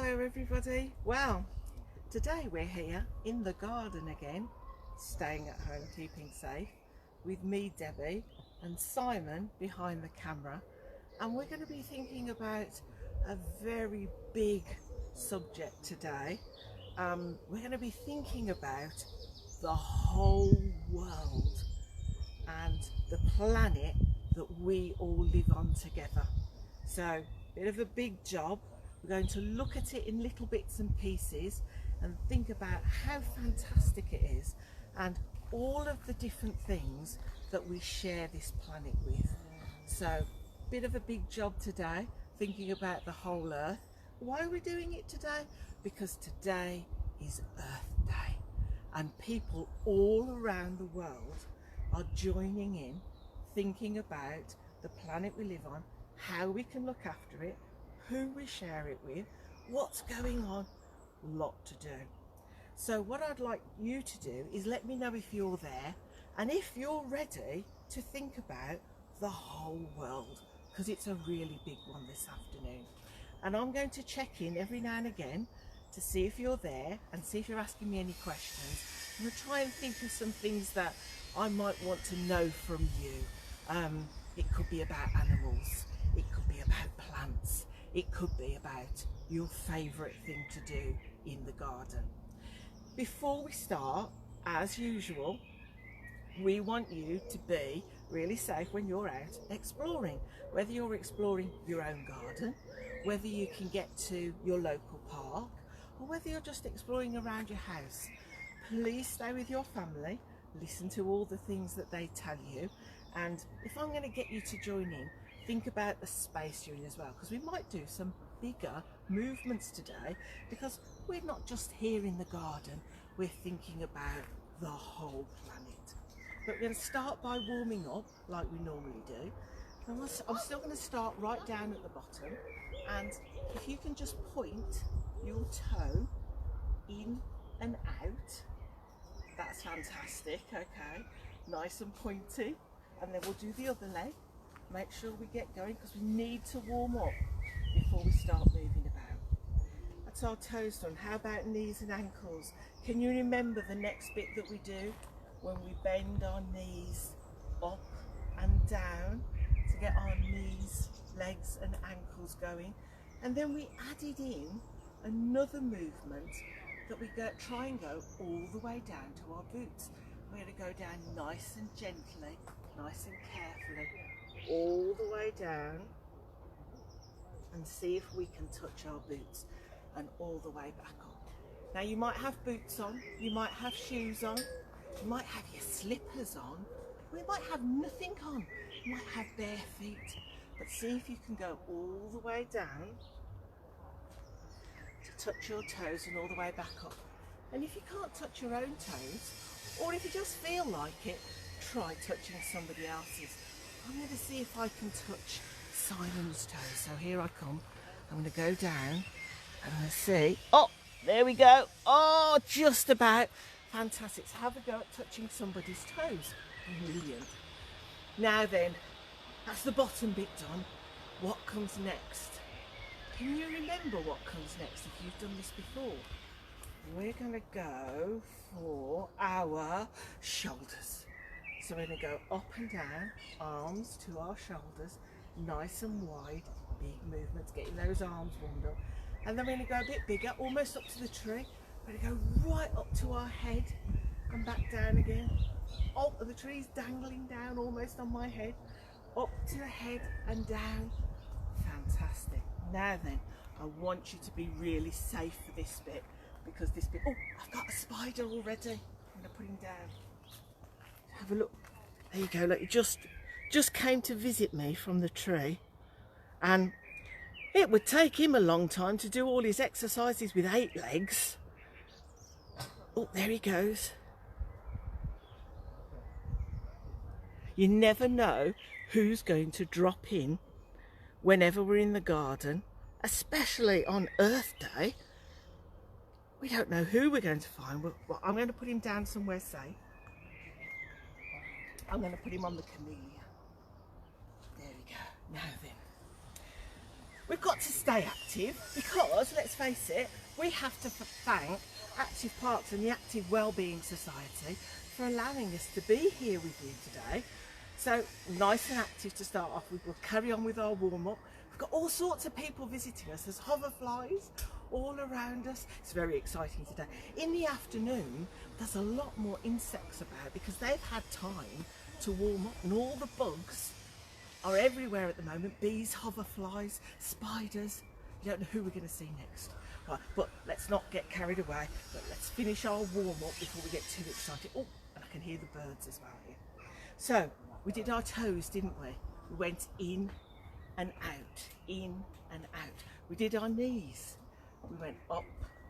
Hello everybody. Well, today we're here in the garden again, staying at home, keeping safe, with me, Debbie, and Simon behind the camera, and we're going to be thinking about a very big subject today. We're going to be thinking about the whole world and the planet that we all live on together. So, bit of a big job. We're going to look at it in little bits and pieces and think about how fantastic it is and all of the different things that we share this planet with. So, bit of a big job today, thinking about the whole Earth. Why are we doing it today? Because today is Earth Day and people all around the world are joining in, thinking about the planet we live on, how we can look after it, who we share it with, what's going on, lot to do. So what I'd like you to do is let me know if you're there and if you're ready to think about the whole world, because it's a really big one this afternoon. And I'm going to check in every now and again to see if you're there and see if you're asking me any questions. I'm going to try and think of some things that I might want to know from you. It could be about animals, it could be about plants, it could be about your favourite thing to do in the garden. Before we start, as usual, we want you to be really safe when you're out exploring. Whether you're exploring your own garden, whether you can get to your local park, or whether you're just exploring around your house. Please stay with your family, listen to all the things that they tell you, and if I'm going to get you to join in, think about the space you're in as well, because we might do some bigger movements today, because we're not just here in the garden, we're thinking about the whole planet. But we're going to start by warming up like we normally do. And I'm still going to start right down at the bottom, and if you can just point your toe in and out, that's fantastic. Okay, nice and pointy, and then we'll do the other leg. Make sure we get going because we need to warm up before we start moving about. That's our toes done. How about knees and ankles? Can you remember the next bit that we do when we bend our knees up and down to get our knees, legs and ankles going? And then we added in another movement that we try and go all the way down to our boots. We're going to go down nice and gently, nice and carefully, all the way down, and see if we can touch our boots, and all the way back up. Now you might have boots on, you might have shoes on, you might have your slippers on, or you might have nothing on, you might have bare feet, but see if you can go all the way down to touch your toes and all the way back up. And if you can't touch your own toes, or if you just feel like it, try touching somebody else's. I'm going to see if I can touch Simon's toes. So here I come. I'm going to go down. I'm going to see. Oh, there we go. Oh, just about. Fantastic. So have a go at touching somebody's toes. Brilliant. Now then, that's the bottom bit done. What comes next? Can you remember what comes next if you've done this before? We're going to go for our shoulders. So we're going to go up and down, arms to our shoulders, nice and wide, big movements, getting those arms warmed up. And then we're going to go a bit bigger, almost up to the tree. We're going to go right up to our head and back down again. Oh, the tree's dangling down almost on my head. Up to the head and down. Fantastic. Now then, I want you to be really safe for this bit, because this bit, oh, I've got a spider already. I'm going to put him down. Have a look. There you go. Look, he just came to visit me from the tree, and it would take him a long time to do all his exercises with 8 legs. Oh, there he goes. You never know who's going to drop in whenever we're in the garden, especially on Earth Day. We don't know who we're going to find. Well, I'm going to put him down somewhere safe. I'm going to put him on the camellia. There we go. Now then, we've got to stay stay active, because let's face it, we have to thank Active Parks and the Active Wellbeing Society for allowing us to be here with you today. So nice and active to start off with. We'll carry on with our warm-up. We've got all sorts of people visiting us. There's hoverflies all around us. It's very exciting today. In the afternoon, there's a lot more insects about because they've had time to warm up, and all the bugs are everywhere at the moment. Bees, hoverflies, spiders. You don't know who we're going to see next. Right, but let's not get carried away. But let's finish our warm-up before we get too excited. Oh, and I can hear the birds as well here. So, we did our toes, didn't we? We went in and out, in and out. We did our knees. We went up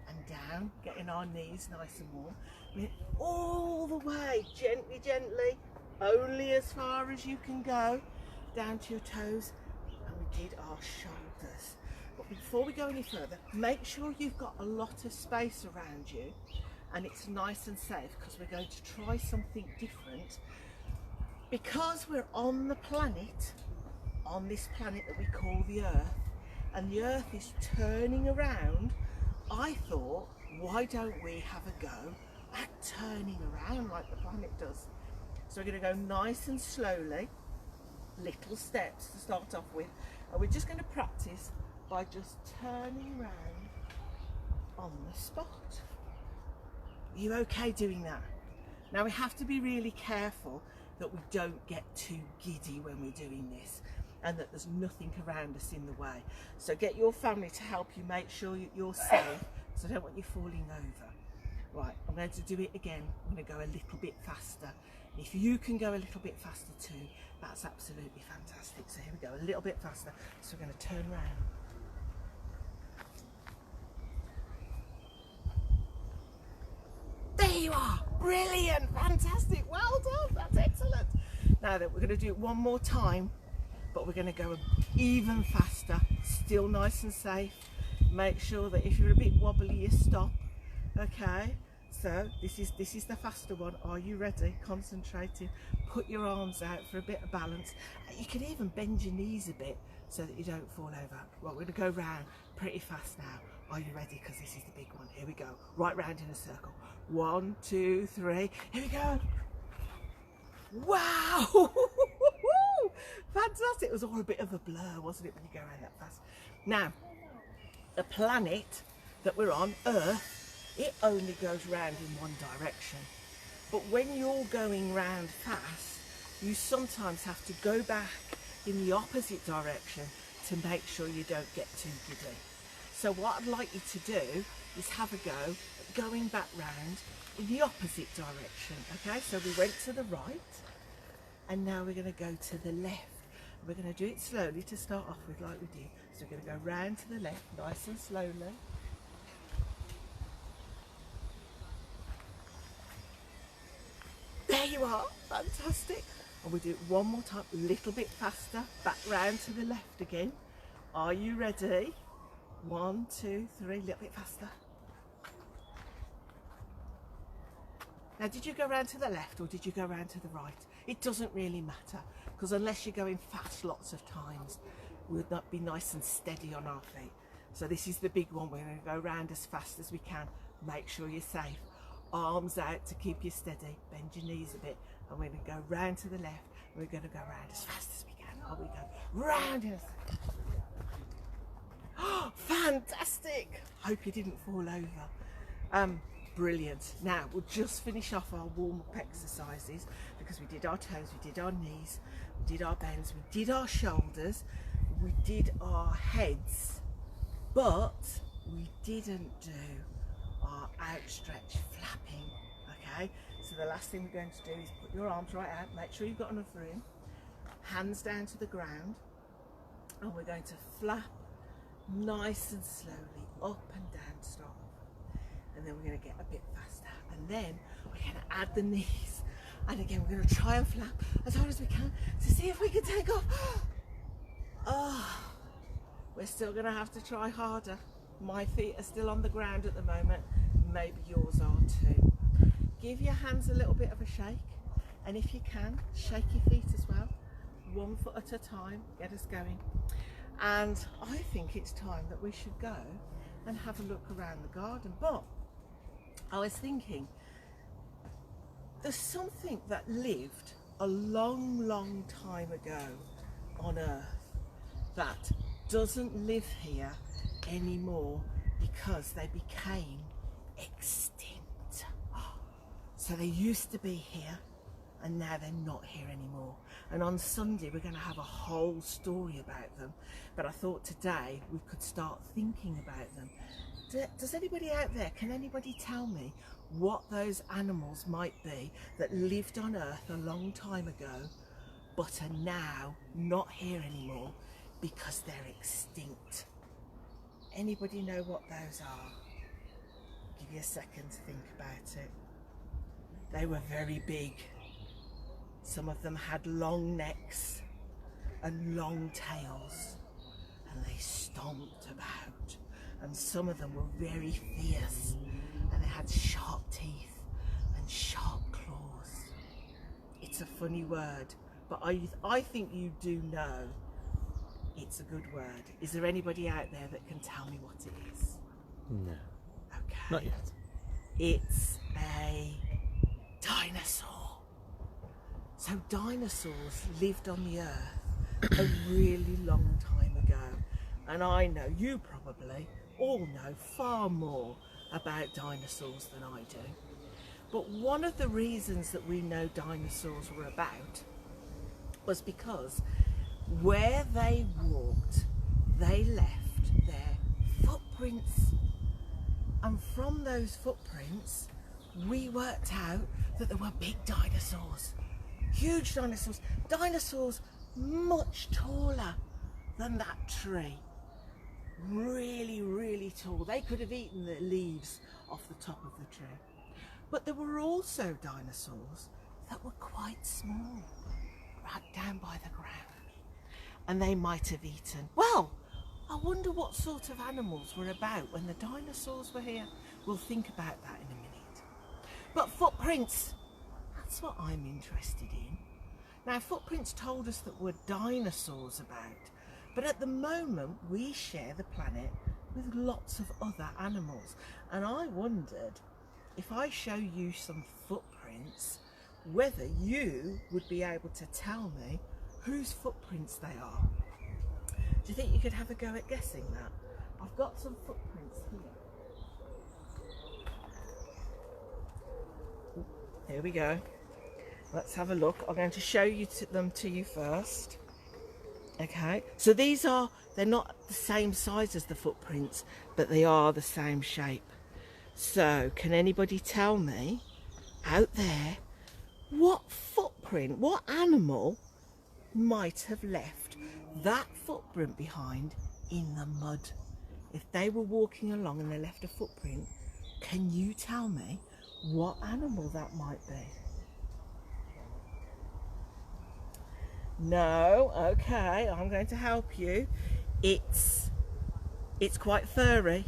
and down, getting our knees nice and warm. We went all the way, gently, gently, only as far as you can go, down to your toes. And we did our shoulders. But before we go any further, make sure you've got a lot of space around you and it's nice and safe, because we're going to try something different. Because we're on the planet, on this planet that we call the Earth, and the Earth is turning around, I thought, why don't we have a go at turning around like the planet does? So we're going to go nice and slowly, little steps to start off with, and we're just going to practice by just turning around on the spot. Are you okay doing that? Now we have to be really careful that we don't get too giddy when we're doing this, and that there's nothing around us in the way. So get your family to help you, make sure you're safe, because I don't want you falling over. Right, I'm going to do it again. I'm going to go a little bit faster. If you can go a little bit faster too, that's absolutely fantastic. So here we go, a little bit faster. So we're going to turn around. There you are, brilliant, fantastic, well done, that's excellent. Now that we're going to do it one more time, but we're going to go even faster, still nice and safe. Make sure that if you're a bit wobbly, you stop. Okay, so this is the faster one. Are you ready? Concentrating. Put your arms out for a bit of balance. You can even bend your knees a bit so that you don't fall over. Well, we're going to go round pretty fast now. Are you ready? Because this is the big one. Here we go. Right round in a circle. 1, 2, 3. Here we go. Wow! Fantastic. It was all a bit of a blur, wasn't it, when you go around that fast? Now, the planet that we're on, Earth, it only goes round in one direction. But when you're going round fast, you sometimes have to go back in the opposite direction to make sure you don't get too giddy. So what I'd like you to do is have a go at going back round in the opposite direction. Okay, so we went to the right, and now we're going to go to the left. We're going to do it slowly to start off with, like we did. So we're going to go round to the left, nice and slowly. There you are, fantastic. And we do it one more time, a little bit faster, back round to the left again. Are you ready? 1, 2, 3, a little bit faster. Now, did you go round to the left or did you go round to the right? It doesn't really matter, because unless you're going fast lots of times, we'll not be nice and steady on our feet. So this is the big one. We're going to go round as fast as we can. Make sure you're safe. Arms out to keep you steady. Bend your knees a bit, and we're going to go round to the left. We're going to go round as fast as we can. Oh, we go round in a second. Oh, fantastic! Hope you didn't fall over. Brilliant. Now we'll just finish off our warm-up exercises, because we did our toes, we did our knees, we did our bends, we did our shoulders, we did our heads, but we didn't do our outstretched flapping. Okay, so the last thing we're going to do is put your arms right out, make sure you've got enough room, hands down to the ground, and we're going to flap nice and slowly up and down to start off. And then we're going to get a bit faster, and then we're going to add the knees, and again we're going to try and flap as hard as we can to see if we can take off. Oh, we're still going to have to try harder. My feet are still on the ground at the moment, maybe yours are too. Give your hands a little bit of a shake, and if you can, shake your feet as well, 1 foot at a time. Get us going. And I think it's time that we should go and have a look around the garden. But I was thinking, there's something that lived a long time ago on Earth that doesn't live here anymore because they became extinct. So they used to be here and now they're not here anymore. And on Sunday we're going to have a whole story about them, but I thought today we could start thinking about them. Does anybody out there, can anybody tell me what those animals might be that lived on Earth a long time ago but are now not here anymore because they're extinct? Anybody know what those are? Give you a second to think about it. They were very big. Some of them had long necks and long tails, and they stomped about. And some of them were very fierce, and they had sharp teeth and sharp claws. It's a funny word, but I think you do know it's a good word. Is there anybody out there that can tell me what it is? No. Okay. Not yet. It's a dinosaur. So dinosaurs lived on the Earth a really long time ago. And I know you probably all know far more about dinosaurs than I do. But one of the reasons that we know dinosaurs were about was because where they walked, they left their footprints. And from those footprints, we worked out that there were big dinosaurs, huge dinosaurs, dinosaurs much taller than that tree. Really tall. They could have eaten the leaves off the top of the tree. But there were also dinosaurs that were quite small, right down by the ground. And they might have eaten. Well, I wonder what sort of animals were about when the dinosaurs were here. We'll think about that in a minute. But footprints, that's what I'm interested in. Now, footprints told us that were dinosaurs about, but at the moment we share the planet with lots of other animals. And I wondered if I show you some footprints, whether you would be able to tell me whose footprints they are. Do you think you could have a go at guessing that? I've got some footprints here. Here we go. Let's have a look. I'm going to show them to you first. Okay, so they're not the same size as the footprints, but they are the same shape. So can anybody tell me out there what footprint, what animal might have left that footprint behind in the mud? If they were walking along and they left a footprint, can you tell me what animal that might be? No? Okay, I'm going to help you. It's quite furry.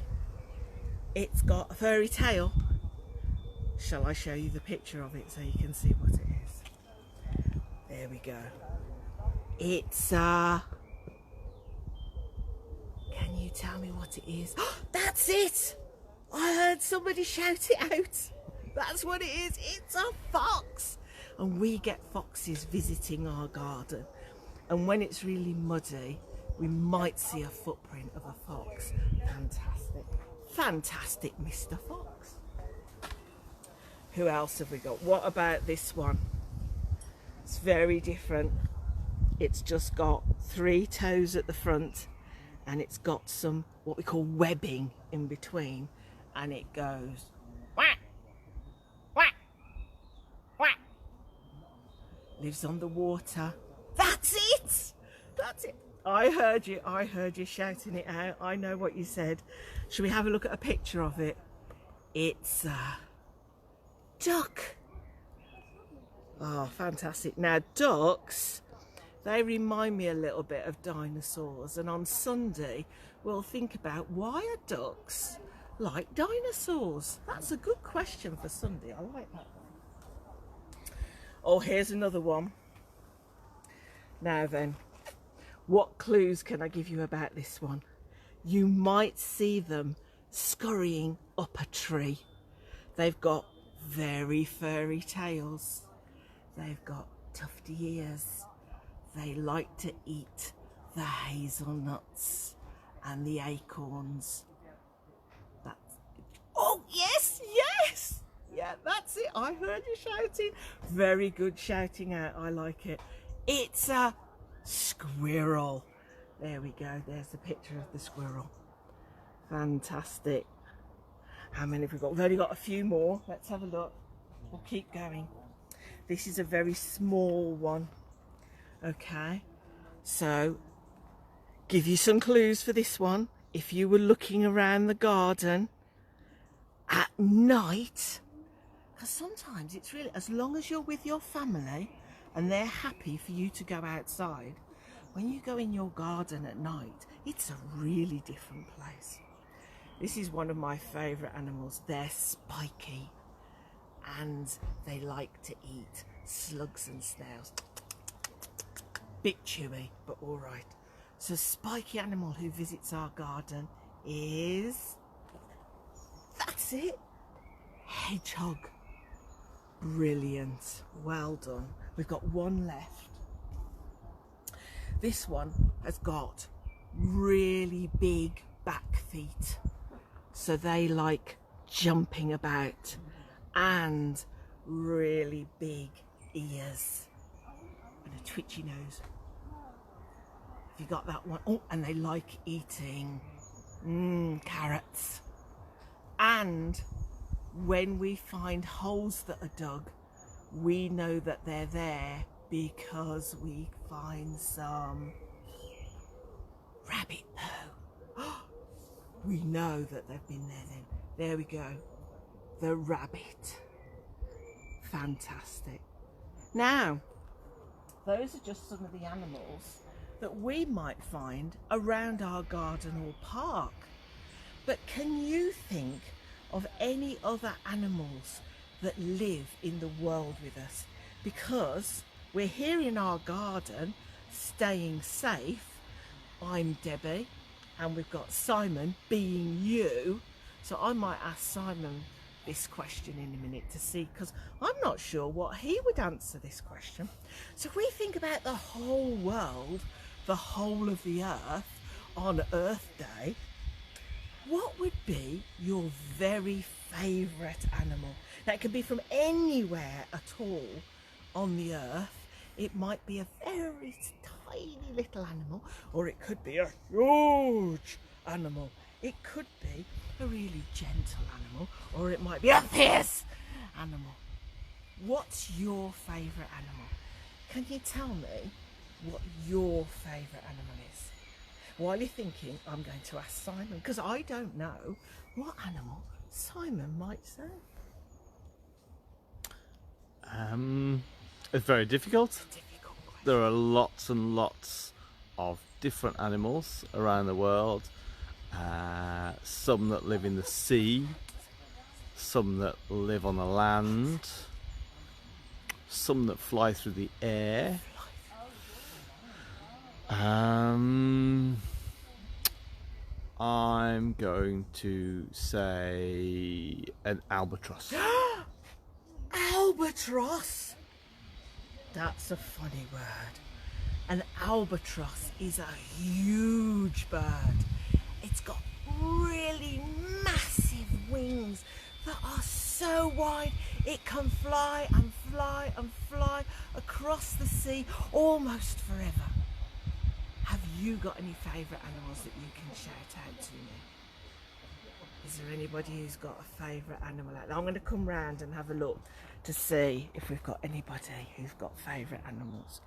It's got a furry tail. Shall I show you the picture of it so you can see what it is? There we go. It's can you tell me what it is? That's it! I heard somebody shout it out. That's what it is. It's a fox. And we get foxes visiting our garden. And when it's really muddy, we might see a footprint of a fox. Fantastic. Fantastic, Mr. Fox. Who else have we got? What about this one? It's very different. It's just got 3 toes at the front and it's got some what we call webbing in between, and it goes whack, whack, whack. Lives on the water. That's it! That's it. I heard you shouting it out. I know what you said. Shall we have a look at a picture of it? It's a duck. Oh, fantastic. Now, ducks, they remind me a little bit of dinosaurs. And on Sunday, we'll think about why are ducks like dinosaurs? That's a good question for Sunday. I like that one. Oh, here's another one. Now then, What clues can I give you about this one? You might see them scurrying up a tree. They've got very furry tails. They've got tufty ears. They like to eat the hazelnuts and the acorns. Oh, yes, yes! Yeah, that's it. I heard you shouting. Very good shouting out. I like it. It's a squirrel. There we go. There's a picture of the squirrel. Fantastic. How many have we got? We've only got a few more. Let's have a look. We'll keep going. This is a very small one. Okay. So, give you some clues for this one. If you were looking around the garden at night, because sometimes it's really, as long as you're with your family and they're happy for you to go outside, when you go in your garden at night, it's a really different place. This is one of my favourite animals. They're spiky and they like to eat slugs and snails. Bit chewy, but all right. So spiky animal who visits our garden is, that's it, hedgehog. Brilliant, well done. We've got one left. This one has got really big back feet, so they like jumping about, and really big ears and a twitchy nose. Have you got that one? Oh, and they like eating carrots. And when we find holes that are dug, we know that they're there because we find some rabbit poo. We know that they've been there then. There we go. The rabbit. Fantastic. Now, those are just some of the animals that we might find around our garden or park. But can you think of any other animals that live in the world with us? Because we're here in our garden, staying safe. I'm Debbie, and we've got Simon being you. So I might ask Simon this question in a minute to see, because I'm not sure what he would answer this question. So if we think about the whole world, the whole of the earth, on Earth Day, what would be your very favourite animal? Now, it could be from anywhere at all on the earth. It might be a very tiny little animal, or it could be a huge animal. It could be a really gentle animal, or it might be a fierce animal. What's your favourite animal? Can you tell me what your favourite animal is? While you're thinking, I'm going to ask Simon, because I don't know what animal Simon might say. It's very difficult. Difficult question. There are lots and lots of different animals around the world. Some that live in the sea, some that live on the land, some that fly through the air. I'm going to say an albatross. Albatross! That's a funny word. An albatross is a huge bird. It's got really massive wings that are so wide it can fly and fly and fly across the sea almost forever. Have you got any favourite animals that you can shout out to me? Is there anybody who's got a favourite animal out there? I'm going to come round and have a look to see if we've got anybody who's got favourite animals.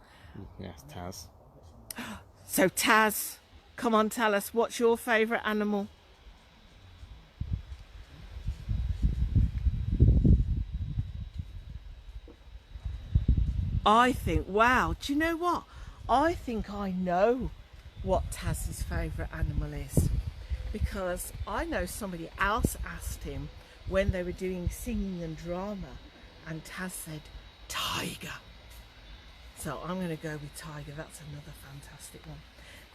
Yes, Taz. So Taz, come on, tell us, what's your favourite animal? I think, wow, do you know what? I think I know what Taz's favourite animal is, because I know somebody else asked him when they were doing singing and drama, and Taz said tiger. So I'm going to go with tiger. That's another fantastic one.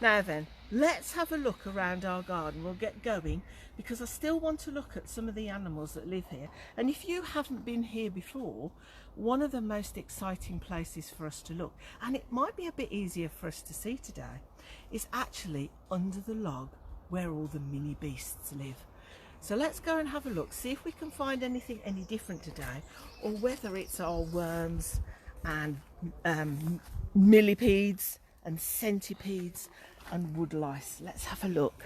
Now then, let's have a look around our garden. We'll get going because I still want to look at some of the animals that live here. And if you haven't been here before, one of the most exciting places for us to look, and it might be a bit easier for us to see today, is actually under the log where all the mini beasts live. So let's go and have a look, see if we can find anything any different today, or whether it's our worms and millipedes and centipedes and woodlice. Let's have a look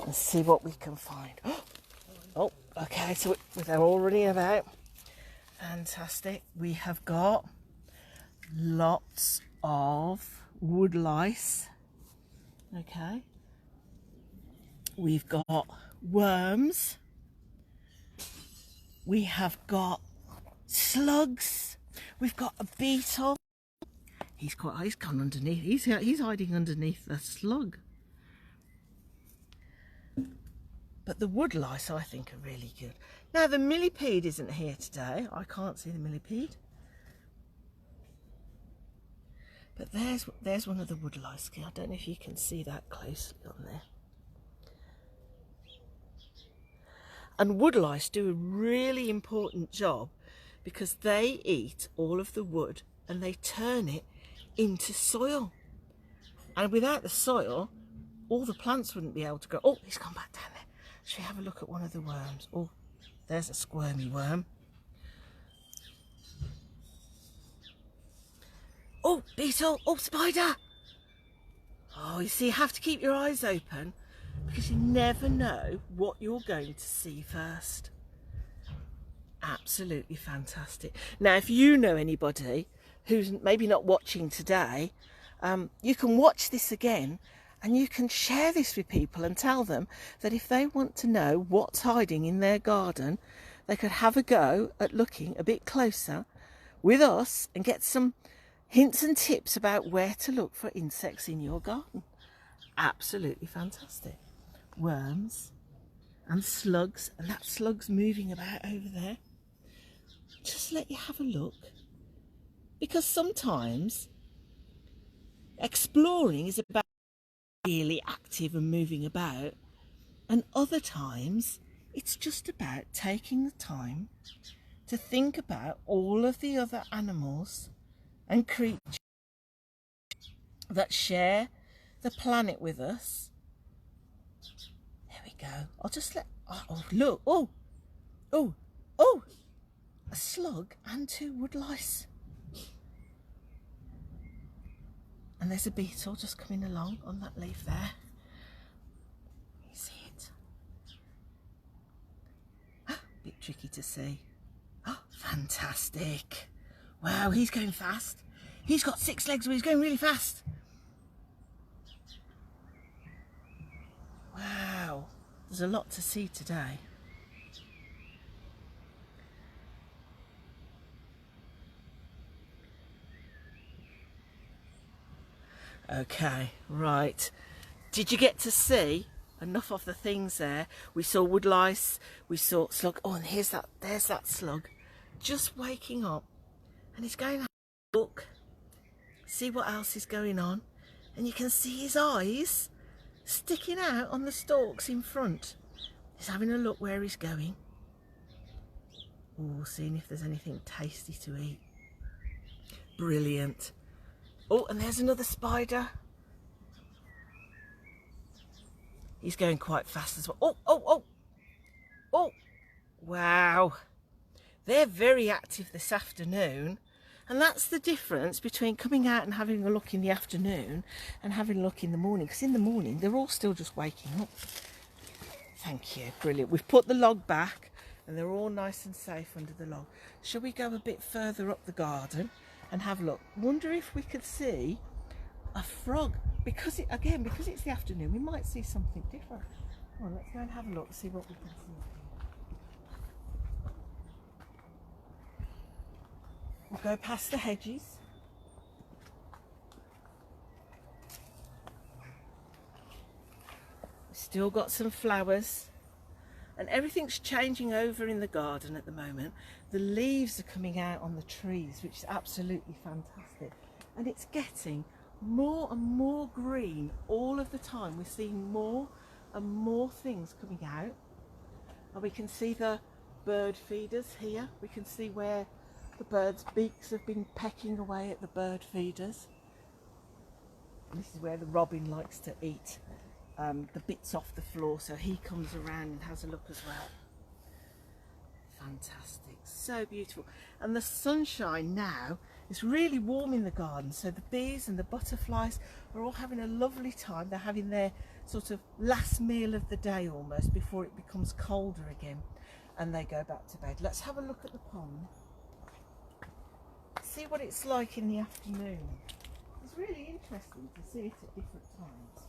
and see what we can find. Oh, okay, so they're all running about. Fantastic. We have got lots of woodlice. Okay. We've got worms. We have got slugs. We've got a beetle. He's gone underneath. He's hiding underneath the slug. But the woodlice, I think, are really good. Now, the millipede isn't here today. I can't see the millipede. But there's one of the woodlice. I don't know if you can see that closely on there. And woodlice do a really important job because they eat all of the wood and they turn it into soil. And without the soil, all the plants wouldn't be able to grow. Oh, he's gone back down there. Shall we have a look at one of the worms? Oh, there's a squirmy worm. Oh, beetle. Oh, spider. Oh, you see, you have to keep your eyes open because you never know what you're going to see first. Absolutely fantastic. Now, if you know anybody who's maybe not watching today, you can watch this again and you can share this with people and tell them that if they want to know what's hiding in their garden, they could have a go at looking a bit closer with us and get some hints and tips about where to look for insects in your garden. Absolutely fantastic. Worms and slugs, and that slug's moving about over there. Just let you have a look, because sometimes exploring is about really active and moving about, and other times it's just about taking the time to think about all of the other animals and creatures that share the planet with us. There we go. I'll just let, oh look, oh, a slug and 2 woodlice. And there's a beetle just coming along on that leaf there. You see it? A bit tricky to see. Oh, fantastic. Wow, he's going fast. He's got 6 legs, but he's going really fast. Wow, there's a lot to see today. Okay, right. Did you get to see enough of the things there? We saw woodlice, we saw slug. Oh, and there's that slug just waking up, and he's going to have a look, see what else is going on, and you can see his eyes sticking out on the stalks in front. He's having a look where he's going. Oh, seeing if there's anything tasty to eat. Brilliant. Oh, and there's another spider. He's going quite fast as well. Oh, wow. They're very active this afternoon. And that's the difference between coming out and having a look in the afternoon and having a look in the morning. Because in the morning, they're all still just waking up. Thank you. Brilliant. We've put the log back and they're all nice and safe under the log. Shall we go a bit further up the garden and have a look? Wonder if we could see a frog. Because it's the afternoon, we might see something different. Come on, let's go and have a look, see what we can see. We'll go past the hedges. We've still got some flowers. And everything's changing over in the garden at the moment. The leaves are coming out on the trees, which is absolutely fantastic. And it's getting more and more green all of the time. We're seeing more and more things coming out, and we can see the bird feeders here. We can see where the birds' beaks have been pecking away at the bird feeders. And this is where the robin likes to eat the bits off the floor, so he comes around and has a look as well. Fantastic, so beautiful. And the sunshine now is really warm in the garden, so the bees and the butterflies are all having a lovely time. They're having their sort of last meal of the day almost before it becomes colder again, and they go back to bed. Let's have a look at the pond, see what it's like in the afternoon. It's really interesting to see it at different times.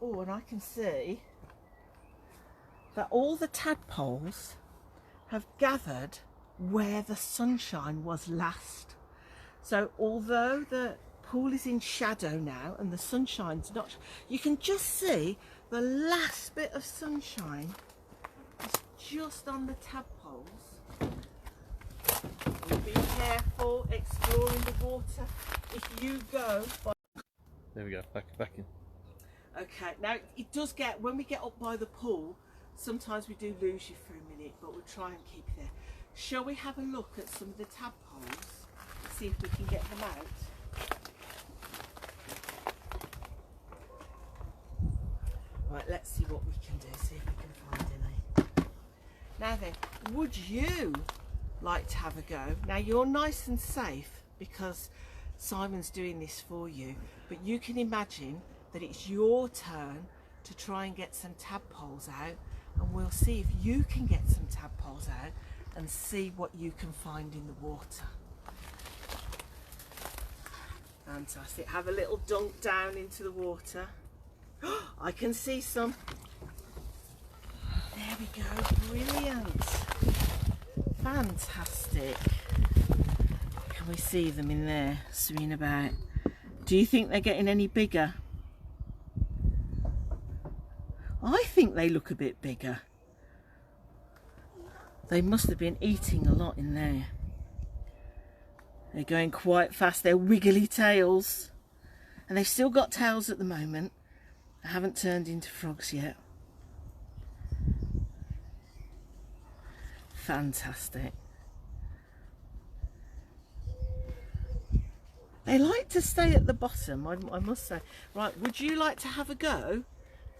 Oh, and I can see that all the tadpoles have gathered where the sunshine was last. So although the pool is in shadow now and the sunshine's not, you can just see the last bit of sunshine is just on the tadpoles. Be careful exploring the water. If you go by... There we go, back in. Okay, now it does get, when we get up by the pool, sometimes we do lose you for a minute, but we'll try and keep you there. Shall we have a look at some of the tadpoles, see if we can get them out? Right, let's see what we can do, see if we can find any. Now then, would you like to have a go? Now you're nice and safe because Simon's doing this for you, but you can imagine that it's your turn to try and get some tadpoles out, and we'll see if you can get some tadpoles out and see what you can find in the water. Fantastic. Have a little dunk down into the water. I can see some. There we go. Brilliant. Fantastic. Can we see them in there swimming about? Do you think they're getting any bigger? I think they look a bit bigger. They must have been eating a lot in there. They're going quite fast. They're wiggly tails. And they've still got tails at the moment. They haven't turned into frogs yet. Fantastic. They like to stay at the bottom, I must say. Right, would you like to have a go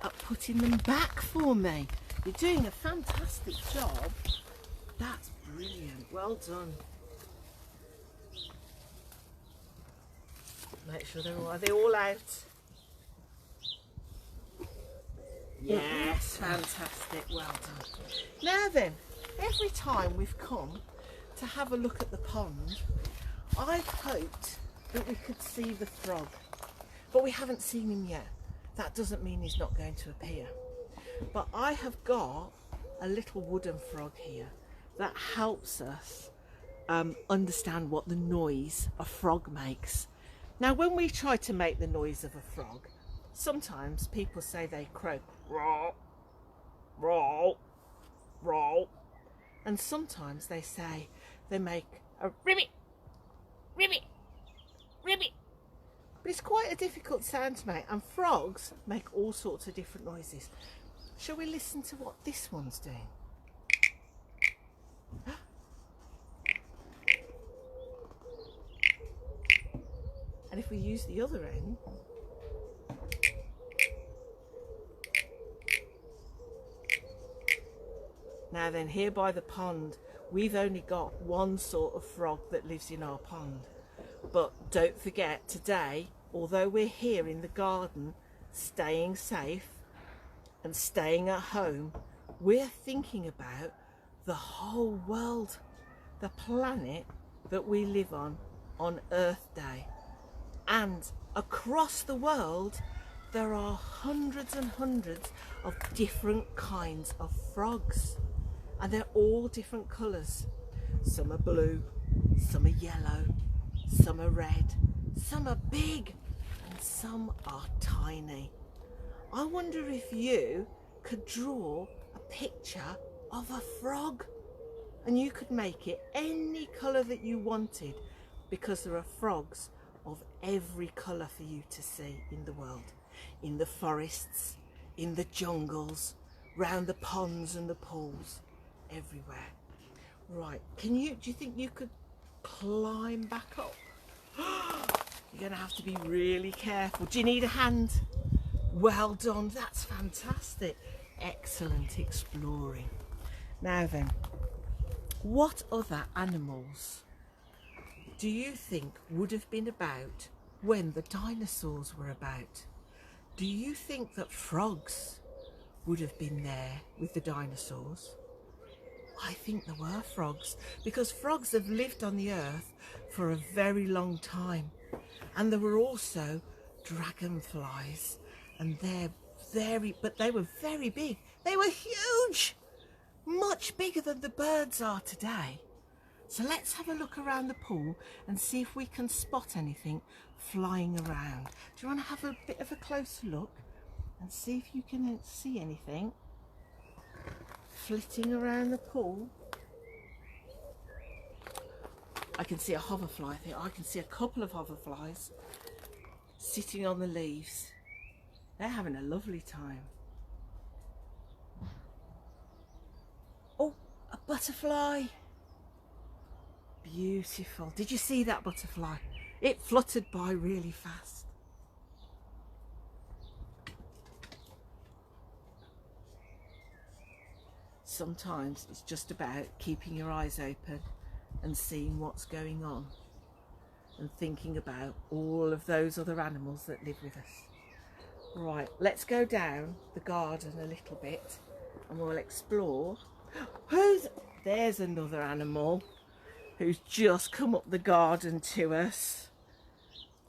at putting them back for me? You're doing a fantastic job. That's brilliant. Well done. Make sure are they all out? Yes, fantastic. Well done. Now then, every time we've come to have a look at the pond, I've hoped that we could see the frog, but we haven't seen him yet. That doesn't mean he's not going to appear. But I have got a little wooden frog here that helps us understand what the noise a frog makes. Now, when we try to make the noise of a frog, sometimes people say they croak, roll, roll, roll, and sometimes they say they make a ribbit, ribbit, ribbit. But it's quite a difficult sound to make, and frogs make all sorts of different noises. Shall we listen to what this one's doing? And if we use the other end, now then, here by the pond, we've only got one sort of frog that lives in our pond. But don't forget, today, although we're here in the garden, staying safe and staying at home, we're thinking about the whole world, the planet that we live on Earth Day. And across the world, there are hundreds and hundreds of different kinds of frogs. And they're all different colours. Some are blue, some are yellow, some are red, some are big, and some are tiny. I wonder if you could draw a picture of a frog, and you could make it any colour that you wanted, because there are frogs of every colour for you to see in the world. In the forests, in the jungles, round the ponds and the pools, everywhere. Right, do you think you could climb back up? You're going to have to be really careful. Do you need a hand? Well done, that's fantastic. Excellent exploring. Now then, what other animals do you think would have been about when the dinosaurs were about? Do you think that frogs would have been there with the dinosaurs? I think there were frogs, because frogs have lived on the earth for a very long time. And there were also dragonflies, and they were very big. They were huge, much bigger than the birds are today. So let's have a look around the pool and see if we can spot anything flying around. Do you want to have a bit of a closer look and see if you can see anything flitting around the pool? I can see a hoverfly. I can see a couple of hoverflies sitting on the leaves. They're having a lovely time. Oh, a butterfly. Beautiful. Did you see that butterfly? It fluttered by really fast. Sometimes it's just about keeping your eyes open and seeing what's going on and thinking about all of those other animals that live with us. Right, let's go down the garden a little bit and we'll explore. There's another animal who's just come up the garden to us.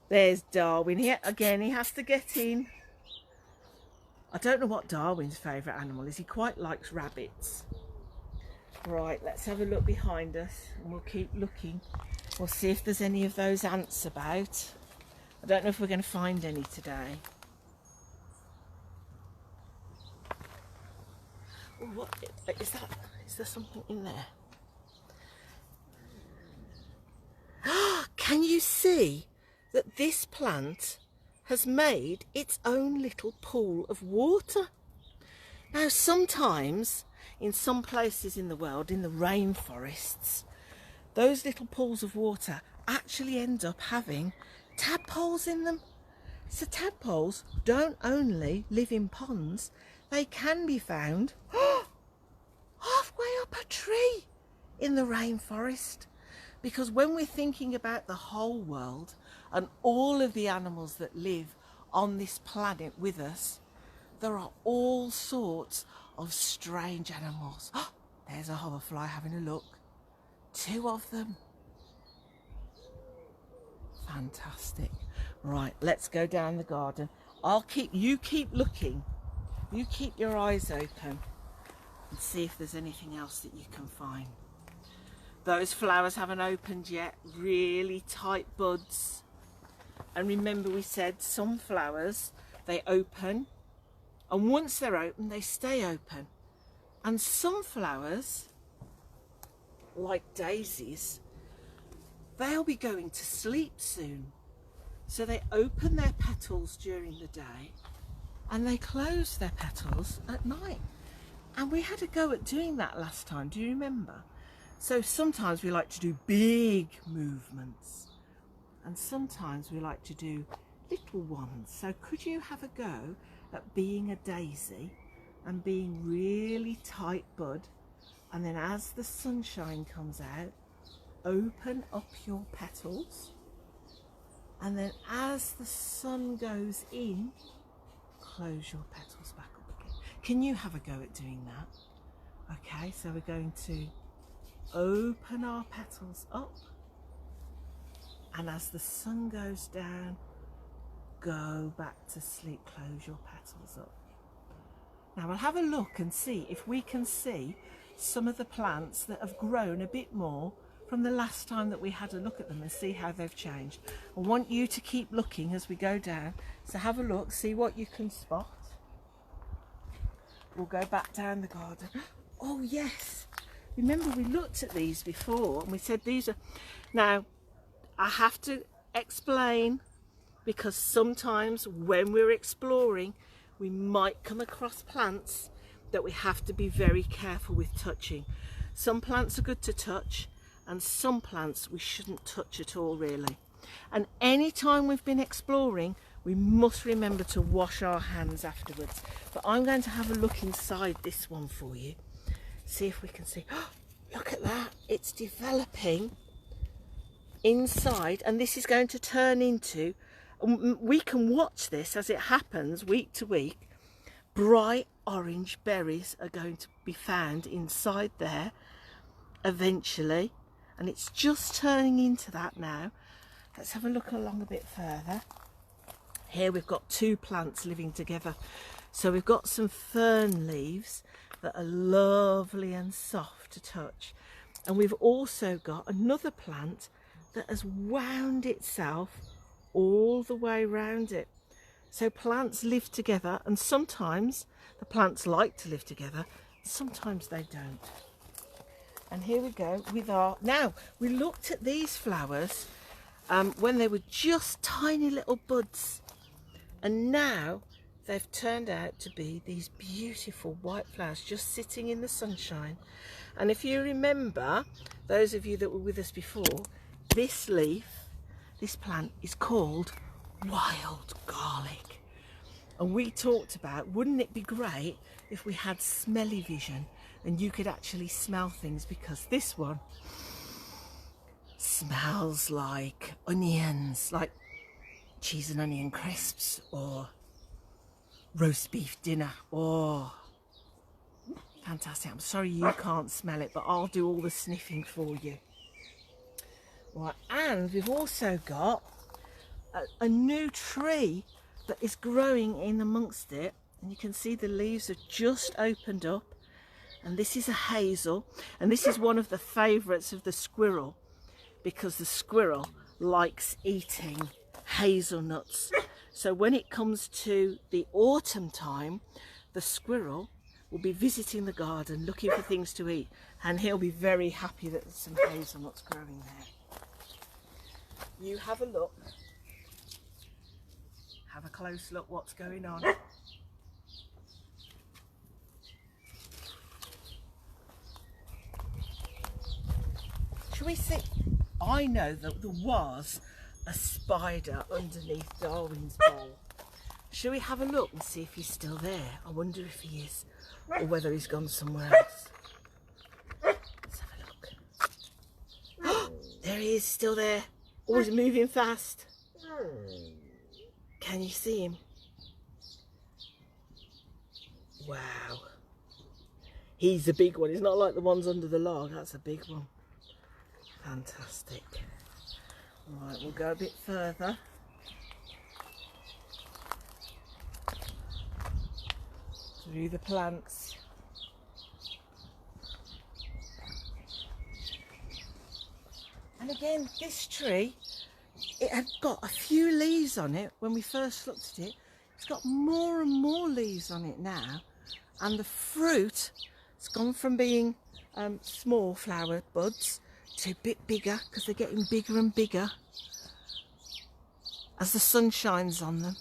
There's Darwin. He has to get in. I don't know what Darwin's favourite animal is. He quite likes rabbits. Right, let's have a look behind us and we'll keep looking. We'll see if there's any of those ants about. I don't know if we're going to find any today. Oh, what is that? Is there something in there? Can you see that this plant has made its own little pool of water? Now sometimes in some places in the world, in the rainforests, those little pools of water actually end up having tadpoles in them. So tadpoles don't only live in ponds, they can be found halfway up a tree in the rainforest. Because when we're thinking about the whole world and all of the animals that live on this planet with us, there are all sorts of strange animals. There's a hoverfly having a look. 2 of them. Fantastic. Right, let's go down the garden. You keep looking. You keep your eyes open and see if there's anything else that you can find. Those flowers haven't opened yet, really tight buds. And remember we said some flowers, they open, and once they're open, they stay open. And some flowers, like daisies, they'll be going to sleep soon. So they open their petals during the day and they close their petals at night. And we had a go at doing that last time, do you remember? So sometimes we like to do big movements and sometimes we like to do little ones. So could you have a go at being a daisy and being really tight bud, and then as the sunshine comes out, open up your petals, and then as the sun goes in, close your petals back up again. Can you have a go at doing that? Okay, so we're going to open our petals up, and as the sun goes down, go back to sleep, close your petals up. Now we'll have a look and see if we can see some of the plants that have grown a bit more from the last time that we had a look at them and see how they've changed. I want you to keep looking as we go down, so have a look, see what you can spot. We'll go back down the garden. Oh yes, remember we looked at these before and we said these are... Now I have to explain, because sometimes when we're exploring we might come across plants that we have to be very careful with touching. Some plants are good to touch and some plants we shouldn't touch at all, really. And any time we've been exploring, we must remember to wash our hands afterwards. But I'm going to have a look inside this one for you, see if we can see. Oh, look at that, it's developing inside, and this is going to turn into, we can watch this as it happens week to week. Bright orange berries are going to be found inside there eventually, and it's just turning into that now. Let's have a look along a bit further. Here we've got two plants living together. So we've got some fern leaves that are lovely and soft to touch, and we've also got another plant that has wound itself all the way around it. So plants live together, and sometimes the plants like to live together, sometimes they don't. And here we go with our, now we looked at these flowers when they were just tiny little buds, and now they've turned out to be these beautiful white flowers just sitting in the sunshine. And if you remember, those of you that were with us before, this leaf, this plant is called wild garlic. And we talked about, wouldn't it be great if we had smelly vision and you could actually smell things, because this one smells like onions, like cheese and onion crisps or roast beef dinner. Oh, fantastic. I'm sorry you can't smell it, but I'll do all the sniffing for you. Right, and we've also got a new tree that is growing in amongst it, and you can see the leaves have just opened up, and this is a hazel, and this is one of the favourites of the squirrel, because the squirrel likes eating hazelnuts. So when it comes to the autumn time, the squirrel will be visiting the garden looking for things to eat, and he'll be very happy that there's some hazelnuts growing there. You have a look, have a close look what's going on. Shall we see? I know that there was a spider underneath Darwin's bowl. Shall we have a look and see if he's still there? I wonder if he is, or whether he's gone somewhere else. Let's have a look. There he is, still there. Always moving fast. Can you see him? Wow. He's a big one. He's not like the ones under the log. That's a big one. Fantastic. Right, we'll go a bit further. Through the plants. And again, this tree, it had got a few leaves on it when we first looked at it. It's got more and more leaves on it now, and the fruit has gone from being small flower buds to a bit bigger, because they're getting bigger and bigger as the sun shines on them.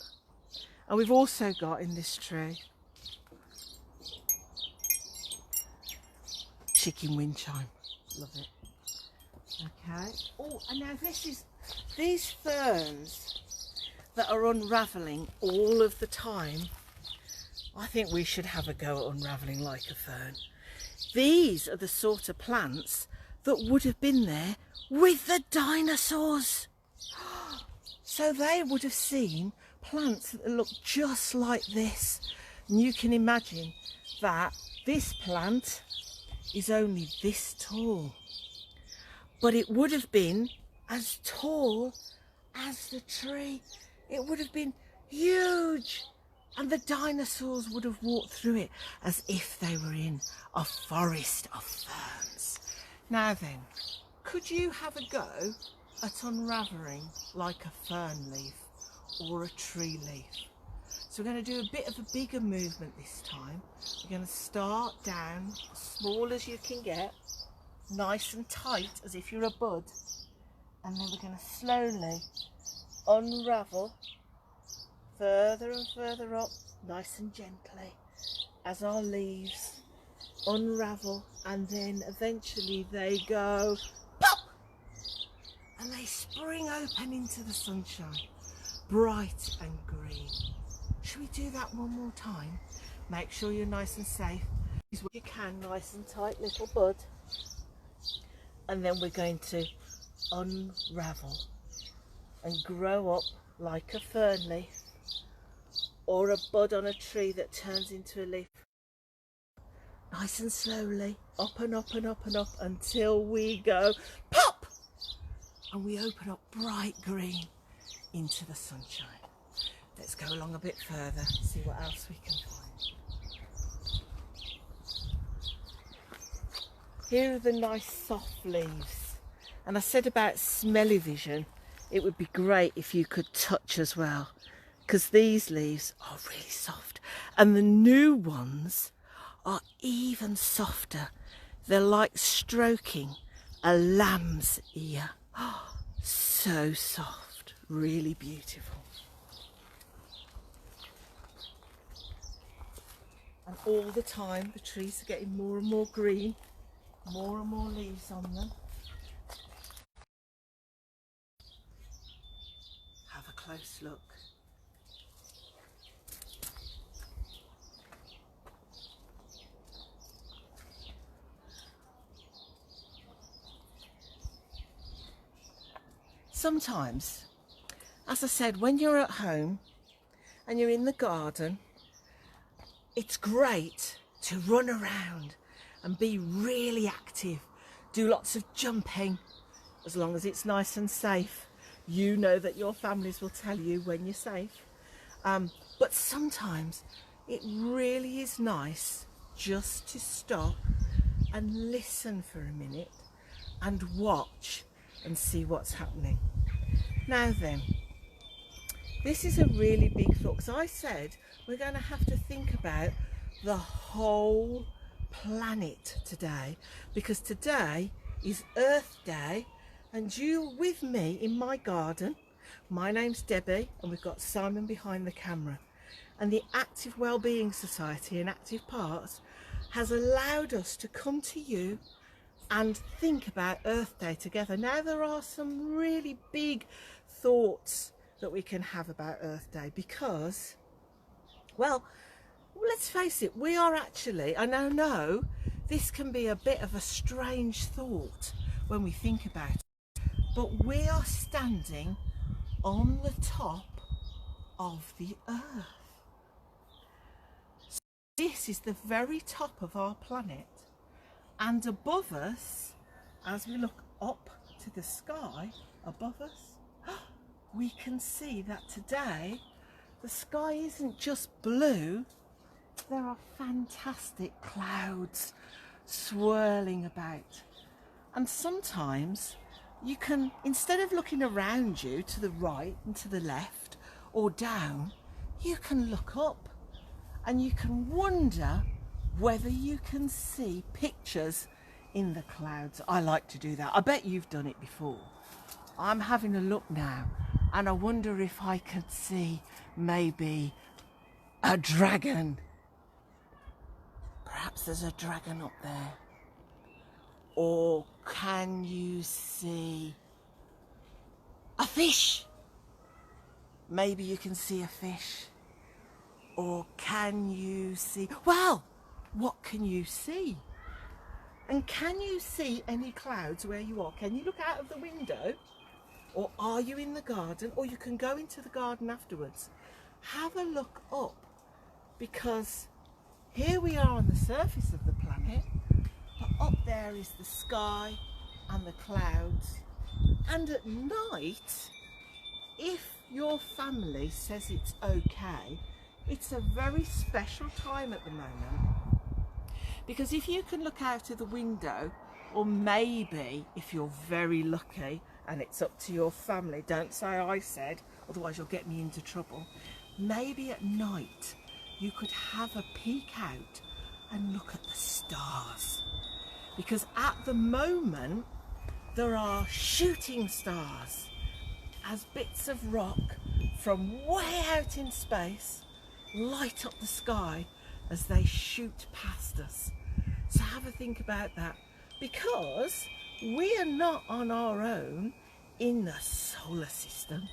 And we've also got in this tree chicken wind chime. Love it. Okay. Oh, and now these ferns that are unravelling all of the time, I think we should have a go at unravelling like a fern. These are the sort of plants that would have been there with the dinosaurs. So they would have seen plants that look just like this. And you can imagine that this plant is only this tall, but it would have been as tall as the tree. It would have been huge, and the dinosaurs would have walked through it as if they were in a forest of ferns. Now then, could you have a go at unravelling like a fern leaf or a tree leaf? So we're going to do a bit of a bigger movement this time. We're going to start down as small as you can get, nice and tight as if you're a bud, and then we're going to slowly unravel further and further up, nice and gently, as our leaves unravel, and then eventually they go pop, and they spring open into the sunshine, bright and green. Should we do that one more time? Make sure you're nice and safe. Use what you can, nice and tight, little bud. And then we're going to unravel and grow up like a fern leaf, or a bud on a tree that turns into a leaf. Nice and slowly, up and up and up and up, until we go pop, and we open up bright green into the sunshine. Let's go along a bit further, see what else we can find. Here are the nice soft leaves. And I said about smelly vision, it would be great if you could touch as well, because these leaves are really soft, and the new ones are even softer. They're like stroking a lamb's ear. Oh, so soft, really beautiful. And all the time the trees are getting more and more green, more and more leaves on them. Have a close look. Sometimes, as I said, when you're at home and you're in the garden, it's great to run around and be really active, do lots of jumping, as long as it's nice and safe. You know that your families will tell you when you're safe. But sometimes it really is nice just to stop and listen for a minute and watch and see what's happening. Now then, this is a really big thought, because I said we're going to have to think about the whole planet today, because today is Earth Day, and you with me in my garden. My name's Debbie, and we've got Simon behind the camera, and the Active Wellbeing Society and Active Parts has allowed us to come to you and think about Earth Day together. Now, there are some really big thoughts that we can have about Earth Day, because, well, let's face it, we are actually, I know this can be a bit of a strange thought when we think about it, but we are standing on the top of the Earth. So this is the very top of our planet, and above us, as we look up to the sky above us, we can see that today the sky isn't just blue. There are fantastic clouds swirling about, and sometimes you can, instead of looking around you to the right and to the left or down, you can look up and you can wonder whether you can see pictures in the clouds. I like to do that. I bet you've done it before. I'm having a look now, and I wonder if I could see maybe a dragon. Perhaps there's a dragon up there. Or can you see a fish? Maybe you can see a fish. Or can you see, well, what can you see? And can you see any clouds where you are? Can you look out of the window? Or are you in the garden? Or you can go into the garden afterwards. Have a look up, because here we are on the surface of the planet, but up there is the sky and the clouds. And at night, if your family says it's okay, it's a very special time at the moment, because if you can look out of the window, or maybe if you're very lucky, and it's up to your family, don't say I said, otherwise you'll get me into trouble, maybe at night you could have a peek out and look at the stars, because at the moment there are shooting stars as bits of rock from way out in space light up the sky as they shoot past us. So have a think about that, because we are not on our own in the solar system.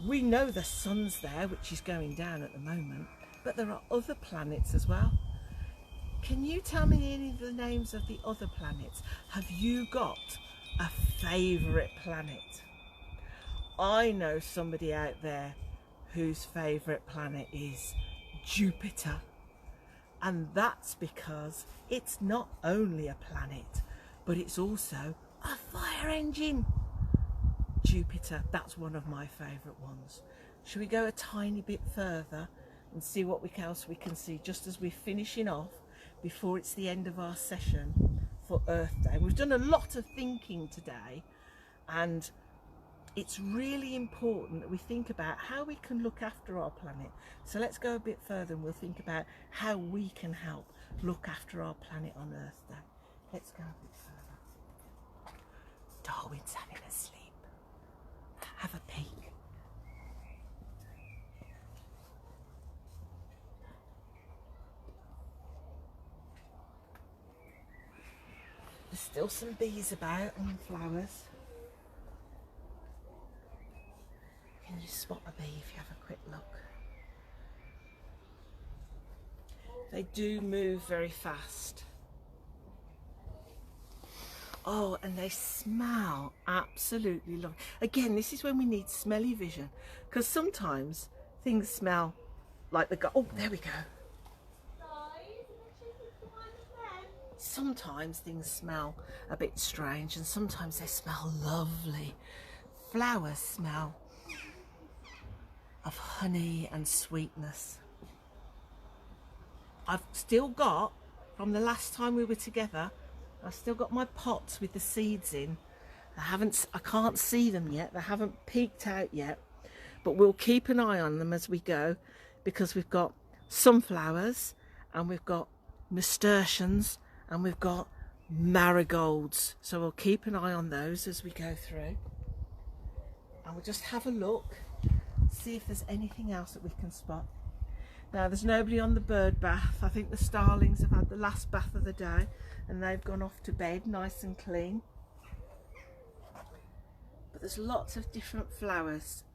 We know the sun's there, which is going down at the moment, but there are other planets as well. Can you tell me any of the names of the other planets? Have you got a favourite planet? I know somebody out there whose favourite planet is Jupiter. And that's because it's not only a planet, but it's also a fire engine. Jupiter, that's one of my favourite ones. Should we go a tiny bit further and see what else we can see just as we're finishing off before it's the end of our session for Earth Day? We've done a lot of thinking today, and it's really important that we think about how we can look after our planet. So let's go a bit further and we'll think about how we can help look after our planet on Earth Day. Let's go a bit further. Darwin's having a sleep. Have a peek. There's still some bees about and flowers. Can you spot a bee if you have a quick look? They do move very fast. Oh, and they smell absolutely lovely. Again, this is when we need smelly vision, because sometimes things smell like the oh, there we go. Sometimes things smell a bit strange, and sometimes they smell lovely. Flowers smell of honey and sweetness. I've still got, from the last time we were together, I've still got my pots with the seeds in. I can't see them yet, they haven't peeked out yet, but we'll keep an eye on them as we go, because we've got sunflowers and we've got nasturtiums and we've got marigolds, so we'll keep an eye on those as we go through, and we'll just have a look, see if there's anything else that we can spot. Now, there's nobody on the bird bath. I think the starlings have had the last bath of the day and they've gone off to bed nice and clean. But there's lots of different flowers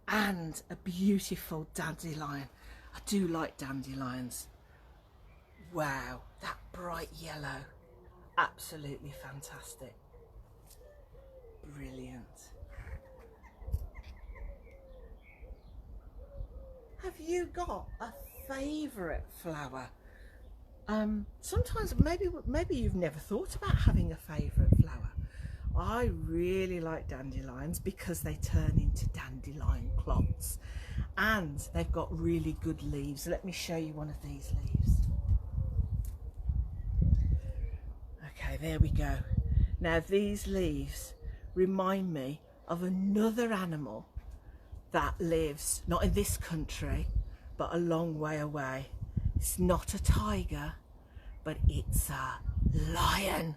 and a beautiful dandelion. I do like dandelions. Wow, that bright yellow. Absolutely fantastic. Brilliant. Have you got a favourite flower? Sometimes maybe you've never thought about having a favourite flower. I really like dandelions because they turn into dandelion clots and they've got really good leaves. Let me show you one of these leaves. Okay, there we go. Now these leaves remind me of another animal that lives not in this country but a long way away. It's not a tiger, but it's a lion,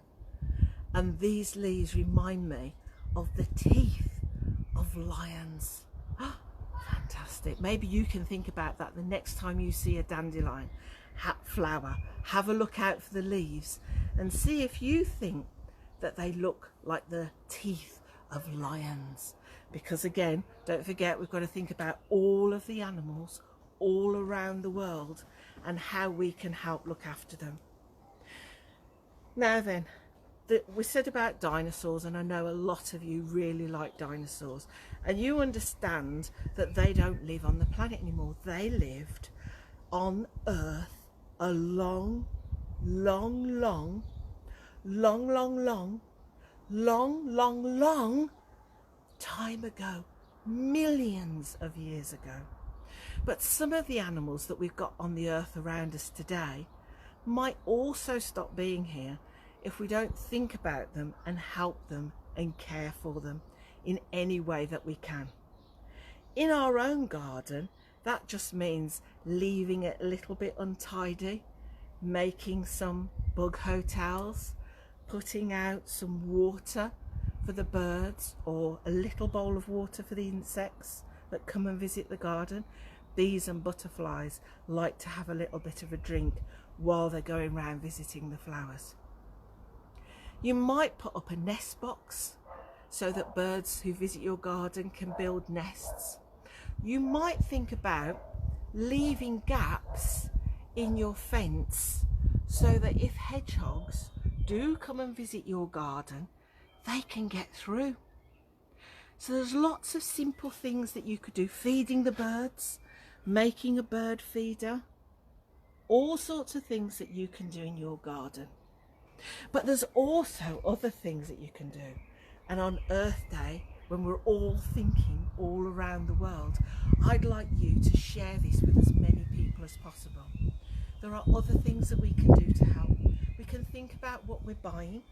and these leaves remind me of the teeth of lions. Fantastic. Maybe you can think about that the next time you see a dandelion flower. Have a look out for the leaves and see if you think that they look like the teeth of lions. Because again, don't forget, we've got to think about all of the animals all around the world and how we can help look after them. Now then, we said about dinosaurs, and I know a lot of you really like dinosaurs, and you understand that they don't live on the planet anymore. They lived on Earth a long time ago, millions of years ago. But some of the animals that we've got on the earth around us today might also stop being here if we don't think about them and help them and care for them in any way that we can. In our own garden, that just means leaving it a little bit untidy, making some bug hotels, putting out some water for the birds, or a little bowl of water for the insects that come and visit the garden. Bees and butterflies like to have a little bit of a drink while they're going around visiting the flowers. You might put up a nest box so that birds who visit your garden can build nests. You might think about leaving gaps in your fence so that if hedgehogs do come and visit your garden, they can get through. So there's lots of simple things that you could do. Feeding the birds, making a bird feeder, all sorts of things that you can do in your garden. But there's also other things that you can do. And on Earth Day, when we're all thinking all around the world, I'd like you to share this with as many people as possible. There are other things that we can do to help. We can think about what we're buying.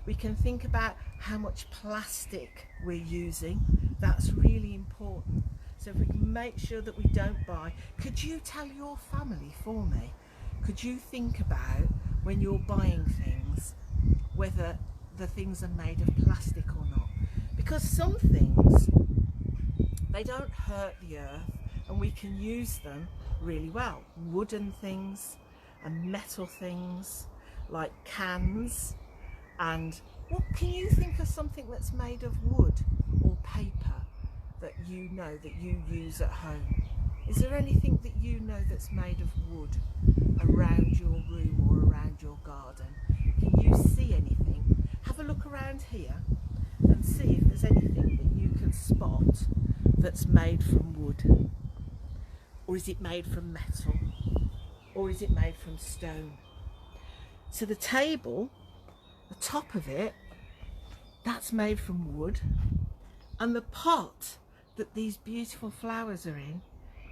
We can think about how much plastic we're using. That's really important. So if we can make sure that we don't buy. Could you tell your family for me? Could you think about when you're buying things, whether the things are made of plastic or not? Because some things, they don't hurt the earth and we can use them really well. Wooden things and metal things like cans. And what can you think of something that's made of wood or paper that you know that you use at home? Is there anything that you know that's made of wood around your room or around your garden? Can you see anything? Have a look around here and see if there's anything that you can spot that's made from wood. Or is it made from metal? Or is it made from stone? So the table, the top of it, that's made from wood, and the pot that these beautiful flowers are in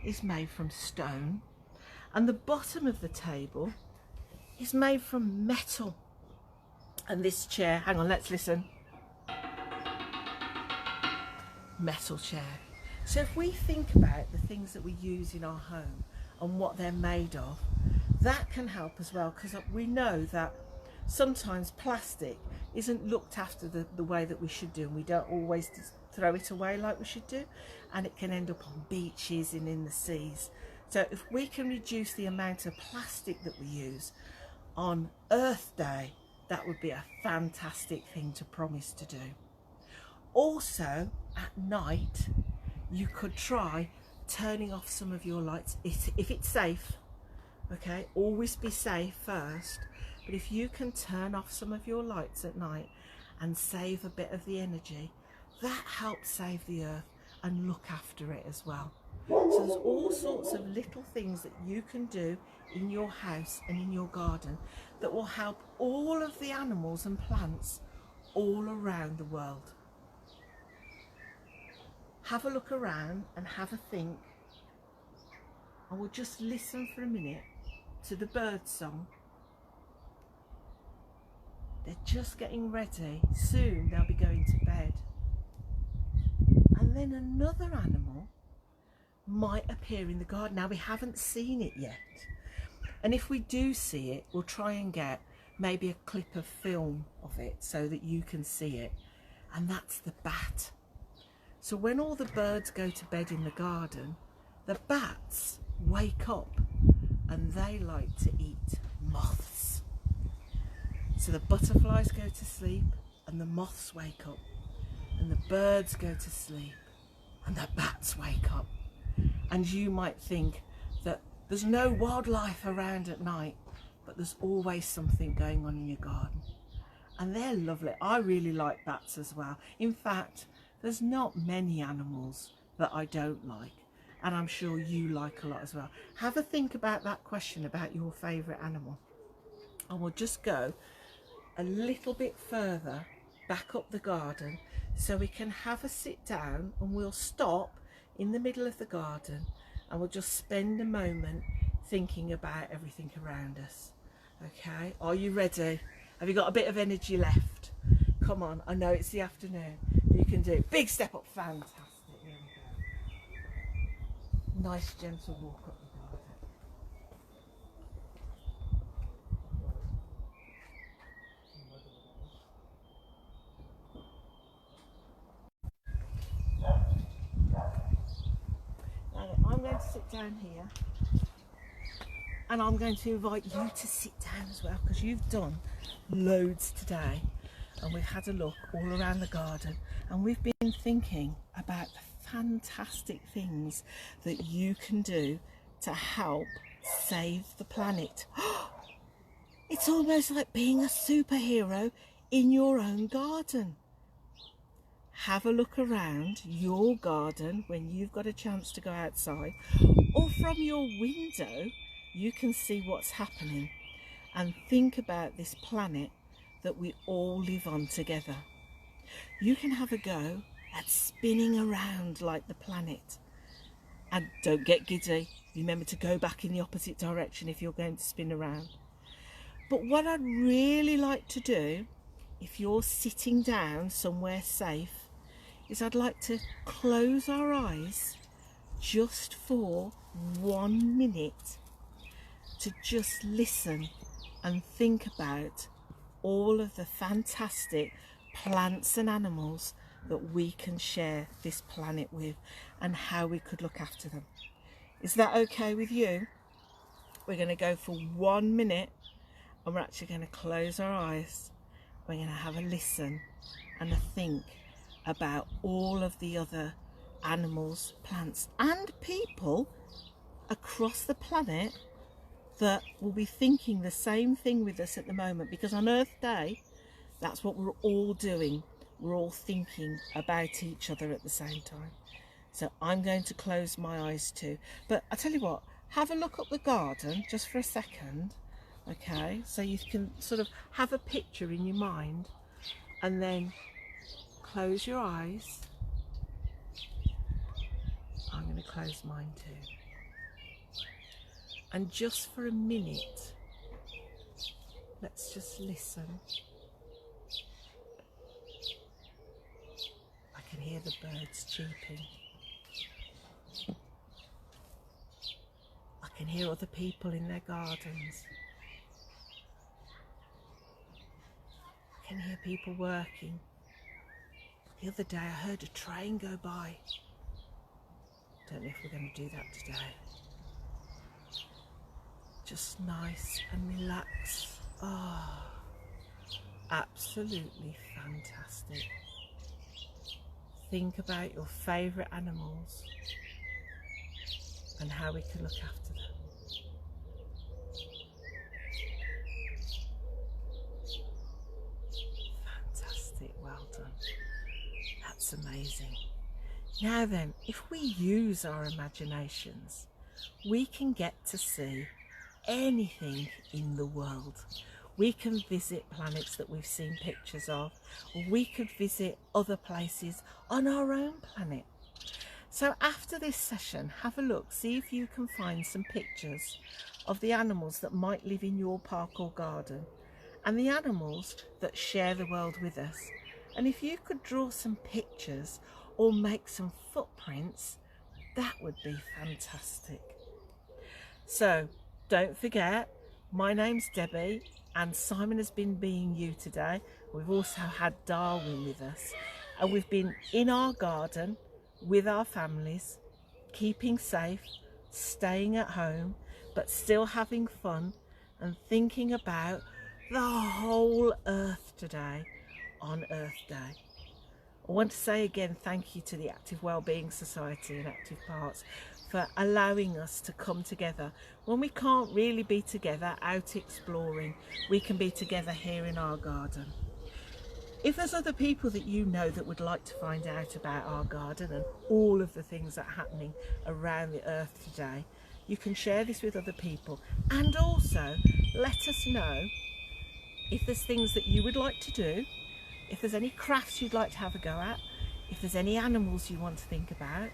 is made from stone, and the bottom of the table is made from metal. And this chair, hang on, let's listen. Metal chair. So if we think about the things that we use in our home and what they're made of, that can help as well, because we know that sometimes plastic isn't looked after the way that we should do, and we don't always throw it away like we should do, and it can end up on beaches and in the seas. So if we can reduce the amount of plastic that we use on Earth Day, that would be a fantastic thing to promise to do. Also, at night, you could try turning off some of your lights if it's safe. Okay, always be safe first. But if you can turn off some of your lights at night and save a bit of the energy, that helps save the earth and look after it as well. So there's all sorts of little things that you can do in your house and in your garden that will help all of the animals and plants all around the world. Have a look around and have a think. I will just listen for a minute to the bird song. They're just getting ready. Soon they'll be going to bed. And then another animal might appear in the garden. Now, we haven't seen it yet. And if we do see it, we'll try and get maybe a clip of film of it so that you can see it. And that's the bat. So when all the birds go to bed in the garden, the bats wake up and they like to eat moths. So the butterflies go to sleep and the moths wake up, and the birds go to sleep and the bats wake up. And you might think that there's no wildlife around at night, but there's always something going on in your garden. And they're lovely. I really like bats as well. In fact, there's not many animals that I don't like, and I'm sure you like a lot as well. Have a think about that question about your favourite animal. And we'll just go a little bit further back up the garden so we can have a sit down, and we'll stop in the middle of the garden and we'll just spend a moment thinking about everything around us. Okay, are you ready? Have you got a bit of energy left? Come on, I know it's the afternoon. You can do it. Big step up, fantastic. Here we go. Nice gentle walk up the garden. sit down here, and I'm going to invite you to sit down as well, because you've done loads today, and we've had a look all around the garden, and we've been thinking about the fantastic things that you can do to help save the planet. It's almost like being a superhero in your own garden. Have a look around your garden when you've got a chance to go outside, or from your window you can see what's happening, and think about this planet that we all live on together. You can have a go at spinning around like the planet, and don't get giddy. Remember to go back in the opposite direction if you're going to spin around. But what I'd really like to do, if you're sitting down somewhere safe, is I'd like to close our eyes just for 1 minute to just listen and think about all of the fantastic plants and animals that we can share this planet with, and how we could look after them. Is that okay with you? We're going to go for 1 minute, and we're actually going to close our eyes. We're going to have a listen and a think about all of the other animals, plants and people across the planet that will be thinking the same thing with us at the moment, because on Earth Day, that's what we're all doing. We're all thinking about each other at the same time. So I'm going to close my eyes too. But I tell you what, have a look up the garden just for a second, okay? So you can sort of have a picture in your mind, and then close your eyes. I'm going to close mine too. And just for a minute, let's just listen. I can hear the birds chirping. I can hear other people in their gardens. I can hear people working. The other day I heard a train go by. Don't know if we're going to do that today. Just nice and relaxed. Ah, absolutely fantastic. Think about your favourite animals and how we can look after them. Fantastic, well done. That's amazing. Now then, if we use our imaginations, we can get to see anything in the world. We can visit planets that we've seen pictures of, or we could visit other places on our own planet. So after this session, have a look, see if you can find some pictures of the animals that might live in your park or garden, and the animals that share the world with us. And if you could draw some pictures or make some footprints, that would be fantastic. So don't forget, my name's Debbie, and Simon has been being you today. We've also had Darwin with us, and we've been in our garden with our families, keeping safe, staying at home, but still having fun and thinking about the whole earth today on Earth Day. I want to say again thank you to the Active Wellbeing Society and Active Parts for allowing us to come together. When we can't really be together out exploring, we can be together here in our garden. If there's other people that you know that would like to find out about our garden and all of the things that are happening around the earth today, you can share this with other people, and also let us know if there's things that you would like to do, if there's any crafts you'd like to have a go at, if there's any animals you want to think about,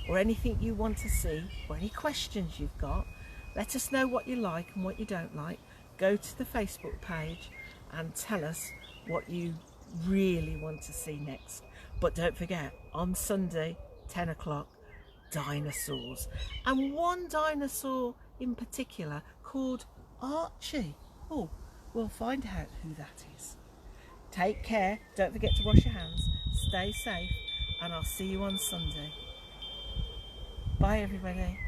or anything you want to see, or any questions you've got. Let us know what you like and what you don't like. Go to the Facebook page and tell us what you really want to see next. But don't forget, on Sunday 10 o'clock, dinosaurs, and one dinosaur in particular called Archie. Oh, we'll find out who that is. Take care, don't forget to wash your hands, stay safe, and I'll see you on Sunday. Bye everybody.